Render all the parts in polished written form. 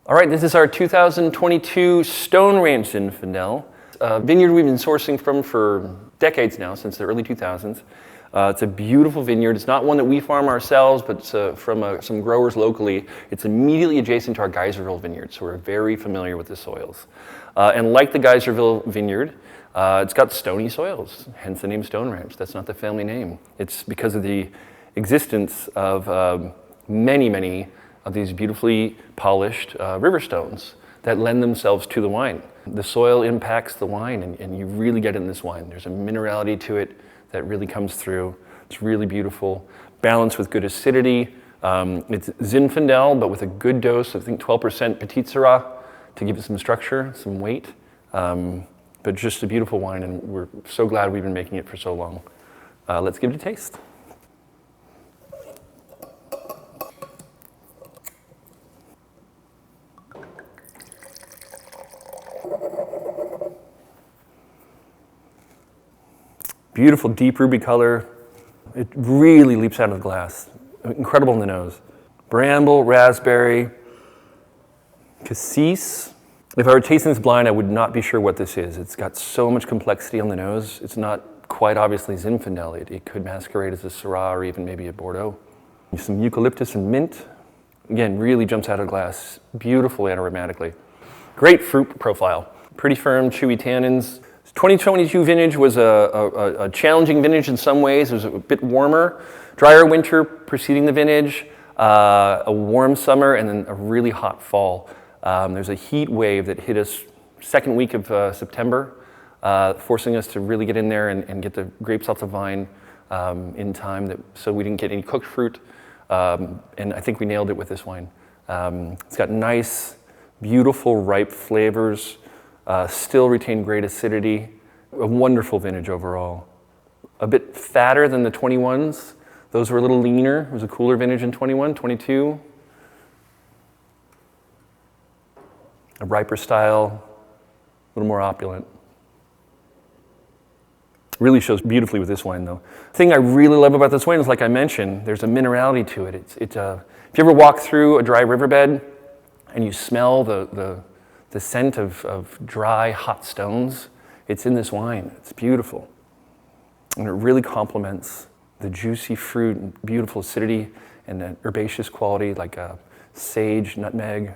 All right, this is our 2022 Stone Ranch Zinfandel. Vineyard we've been sourcing from for decades now, since the early 2000s. It's a beautiful vineyard. It's not one that we farm ourselves, but it's from some growers locally. It's immediately adjacent to our Geyserville vineyard, so we're very familiar with the soils. And like the Geyserville vineyard, it's got stony soils, hence the name Stone Ranch. That's not the family name. It's because of the existence of many of these beautifully polished river stones that lend themselves to the wine. The soil impacts the wine, and you really get it in this wine. There's a minerality to it that really comes through. It's really beautiful, balanced with good acidity. It's Zinfandel, but with a good dose of, I think, 12% Petit Syrah to give it some structure, some weight. But just a beautiful wine, and we're so glad we've been making it for so long. Let's give it a taste. Beautiful deep ruby color. It really leaps out of the glass. Incredible in the nose. Bramble, raspberry, cassis. If I were tasting this blind, I would not be sure what this is. It's got so much complexity on the nose. It's not quite obviously Zinfandel. It could masquerade as a Syrah or even maybe a Bordeaux. Some eucalyptus and mint. Again, really jumps out of the glass. Beautiful aromatically. Great fruit profile. Pretty firm, chewy tannins. 2022 vintage was a challenging vintage in some ways. It was a bit warmer, drier winter preceding the vintage, a warm summer, and then a really hot fall. There's a heat wave that hit us second week of September, forcing us to really get in there and get the grapes off the vine in time, so we didn't get any cooked fruit. And I think we nailed it with this wine. It's got nice, beautiful, ripe flavors. Still retain great acidity, a wonderful vintage overall. A bit fatter than the 21s. Those were a little leaner. It was a cooler vintage in 21, 22. A riper style, a little more opulent. Really shows beautifully with this wine though. The thing I really love about this wine is, like I mentioned, there's a minerality to it. If you ever walk through a dry riverbed and you smell the scent of dry, hot stones, it's in this wine. It's beautiful. And it really complements the juicy fruit and beautiful acidity and the herbaceous quality like sage, nutmeg.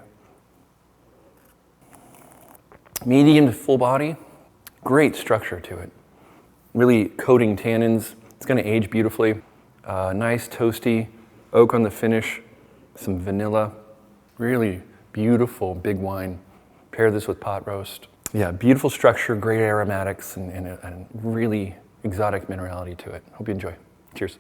Medium to full body, great structure to it. Really coating tannins. It's gonna age beautifully. Nice toasty oak on the finish, some vanilla. Really beautiful big wine. Pair this with pot roast. Yeah, beautiful structure, great aromatics, and a really exotic minerality to it. Hope you enjoy. Cheers.